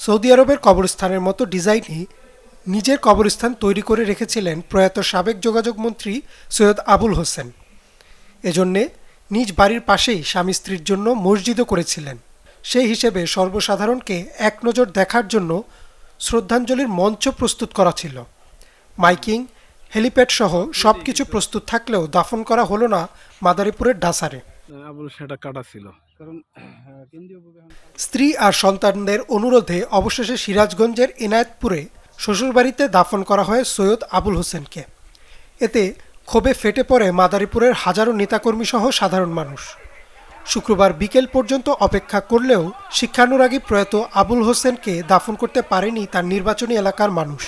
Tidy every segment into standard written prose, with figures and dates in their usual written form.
Saudi আরবের কবরস্থানের মতো ডিজাইনই নিজের কবরস্থান তৈরি করে রেখেছিলেন প্রয়াত সাবেক যোগাযোগ মন্ত্রী সৈয়দ আবুল হোসেন। এজন্যে নিজ বাড়ির পাশেই স্বামী স্ত্রীর জন্য মসজিদও করেছিলেন। সেই হিসেবে সর্বসাধারণকে এক নজর দেখার জন্য শ্রদ্ধাঞ্জলির মঞ্চ প্রস্তুত করা ছিল। মাইকিং, হেলিপ্যাড সহ সবকিছু প্রস্তুত থাকলেও দাফন করা হলো না মাদারীপুরের ডাসারে। স্ত্রী আর সন্তানদের অনুরোধে অবশেষে সিরাজগঞ্জের এনায়েতপুরে শ্বশুরবাড়িতে দাফন করা হয় সৈয়দ আবুল হোসেনকে। এতে ক্ষোভে ফেটে পড়ে মাদারীপুরের হাজারো নেতাকর্মী সহ সাধারণ মানুষ। শুক্রবার বিকেল পর্যন্ত অপেক্ষা করলেও শিক্ষানুরাগী প্রয়াত আবুল হোসেনকে দাফন করতে পারেনি তার নির্বাচনী এলাকার মানুষ।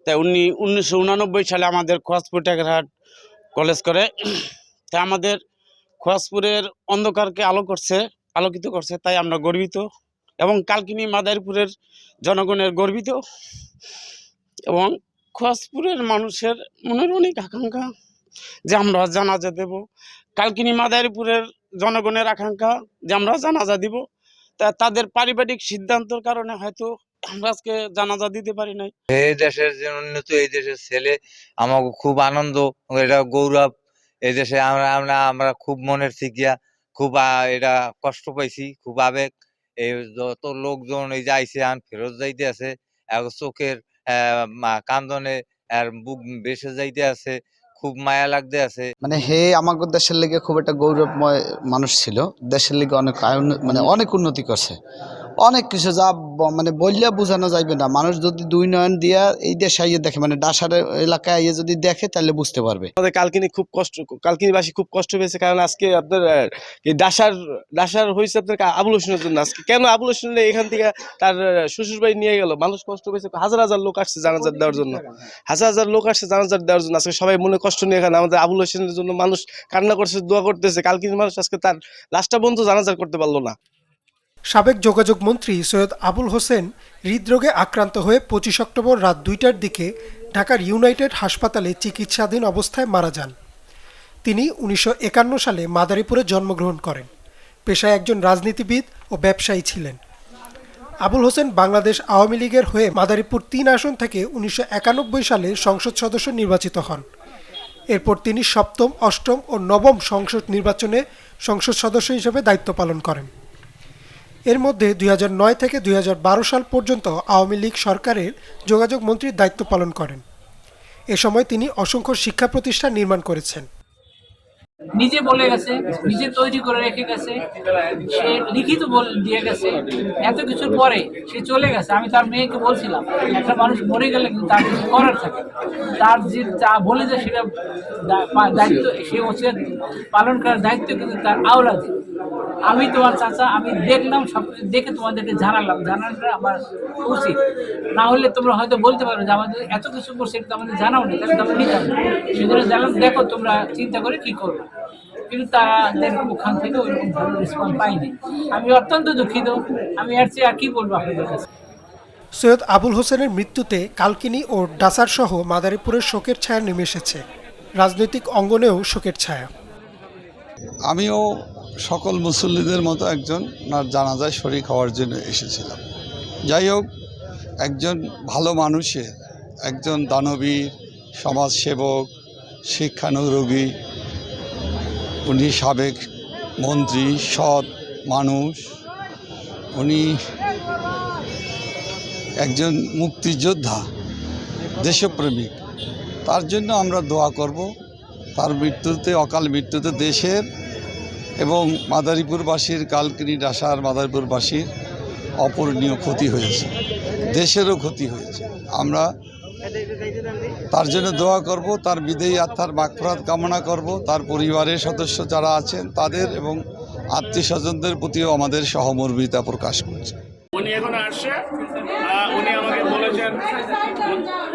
তাই 1989 সালে আমাদের খোয়াজপুর টেকেরহাট কলেজ করে, তাই আমাদের খোয়াজপুরের অন্ধকারকে আলোকিত করছে, তাই আমরা গর্বিত এবং কালকিনি মাদারীপুরের জনগণের গর্বিত এবং খোয়াজপুরের মানুষের মনের অনেক আকাঙ্ক্ষা যে আমরা জানাজা দেব। কালকিনি মাদারীপুরের জনগণের আকাঙ্ক্ষা যে আমরা জানাজা দিব। তা তাদের পারিবারিক সিদ্ধান্তের কারণে হয়তো আমরা আজকে জানাজা দিতে পারি নাই। এই দেশের যে উন্নত, এই দেশের ছেলে, আমাকে খুব আনন্দ, এটা গৌরব। এই দেশে আমরা খুব মনের থেকে খুব এটা কষ্ট পাইছি, খুব আবেগ। এই যত লোকজন এই যে আইসে ফেরত যাইতে আছে, চোখের কান্দনে আর বুক বেসে যাইতে আছে, খুব মায়া লাগতে আছে। মানে হে আমাদের দেশের লেগে খুব একটা গৌরবময় মানুষ ছিল। দেশের লেগে অনেক মানে অনেক উন্নতি করছে, অনেক কিছু যা মানে বললে বোঝানো যাইবে না। মানুষ যদি দুই নয়ন দিয়া এই দেশে আইয়ে দেখে, মানে ডাসার এলাকায় আইয়ে যদি দেখে তাহলে বুঝতে পারবে। আমাদের কালকিনিবাসী খুব কষ্ট পেয়েছে, কারণ আজকে আপনার ডাসার হয়েছে আপনার আবুল হোসেনের জন্য। আজকে কেন আবুল হোসেন এখান থেকে তার শ্বশুরবাড়ি নিয়ে গেল, মানুষ কষ্ট পেয়েছে। হাজার হাজার লোক আসছে জানাজার দেওয়ার জন্য, আজকে সবাই মনে কষ্ট নিয়ে এখানে আমাদের আবুল হোসেনের জন্য মানুষ কান্না করছে, দোয়া করতেছে। কালকিনি মানুষ আজকে তার লাশটা পর্যন্ত জানাজার করতে পারলো না। সাবেক যোগাযোগ মন্ত্রী সৈয়দ আবুল হোসেন হৃদরোগে আক্রান্ত হয়ে 25 অক্টোবর রাত 2টার দিকে ঢাকার ইউনাইটেড হাসপাতালে চিকিৎসাধীন অবস্থায় মারা যান। তিনি 1951 সালে মাদারীপুরে জন্মগ্রহণ করেন। পেশায় একজন রাজনীতিবিদ ও ব্যবসায়ী ছিলেন। আবুল হোসেন বাংলাদেশ আওয়ামী লীগের হয়ে মাদারীপুর 3 আসন থেকে 1991 সালে সংসদ সদস্য নির্বাচিত হন। এরপর তিনি সপ্তম, অষ্টম ও নবম সংসদ নির্বাচনে সংসদ সদস্য হিসেবে দায়িত্ব পালন করেন। এর মধ্যে 2009 থেকে 2012 সাল পর্যন্ত আওয়ামী লীগ সরকারের যোগাযোগ মন্ত্রীর দায়িত্ব পালন করেন। এ সময় তিনি অসংখ্য শিক্ষা প্রতিষ্ঠান নির্মাণ করেছেন। নিজে বলে গেছে, নিজে তৈরি করে রেখে গেছে, সে লিখিত দিয়ে গেছে। এত কিছুর পরে সে চলে গেছে। আমি তার মেয়েকে বলছিলাম, একটা মানুষ মরে গেলে কিন্তু তার কিছু করার থাকে, তার যে যা বলে যে সেটা দায়িত্ব, সে ওসিয়ত পালন করার দায়িত্ব কিন্তু তার আওলাদে। আমি তোমার চাচা, আমি দেখলাম, সবকিছু দেখে তোমাদেরকে জানানোটা আমার উচিত। না হলে তোমরা হয়তো বলতে পারো যে আমাদের এত কিছু করছে, কিন্তু আমাদের জানাও নেই, তাহলে তোমরা নিতাম। সেজন্য জানলাম, দেখো তোমরা চিন্তা করে কি করবে। কিন্তু তাদের ওখান থেকে ওইরকম ভালো রেসপন্স পাইনি। আমি অত্যন্ত দুঃখিত। আমি এর চেয়ে আর কি বলবো আপনাদের কাছে। সৈয়দ আবুল হোসেনের মৃত্যুতে কালকিনি ও ডাসার সহ মাদারীপুরের শোকের ছায়া নেমে এসেছে। রাজনৈতিক অঙ্গনেও শোকের ছায়া। আমিও সকল মুসল্লিদের মতো একজন ওনার জানাজায় শরীক হওয়ার জন্য এসেছিলাম। যাই হোক, একজন ভালো মানুষের, একজন দানবীর, সমাজসেবক, শিক্ষানুরাগী, উনি সাবেক মন্ত্রী, সৎ মানুষ, উনি একজন মুক্তিযোদ্ধা, দেশপ্রেমিক। তার জন্য আমরা দোয়া করব। তার মৃত্যুতে, অকাল মৃত্যুতে দেশের এবং মাদারীপুরবাসীর, কালকিনি ডাসার মাদারীপুরবাসীর অপূরণীয় ক্ষতি হয়েছে, দেশেরও ক্ষতি হয়েছে। আমরা তার জন্য দোয়া করব, তার বিদেয়ী আত্মার মাগফিরাত কামনা করব। তার পরিবারের সদস্য যারা আছেন তাদের এবং আত্মীয় স্বজনদের প্রতিও আমাদের সহমর্মিতা প্রকাশ করছে। উনি এখন আসছে, উনি আমাকে বলেছেন,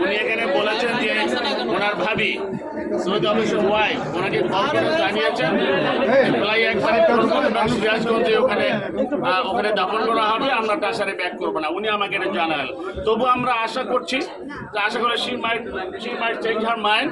উনি এখানে বলেছেন যে ওনার ভাবি সৈয়দ আবুল হোসেন ওয়াইফ ওনাকে কল করে জানিয়েছেন প্রায় একবারে সিরাজগঞ্জে ওখানে দাফন করা হবে, আমরা ডাসারে ব্যাক করবো না। উনি আমাকে এটা জানালেন। তবু আমরা আশা করছি যে she might change her mind.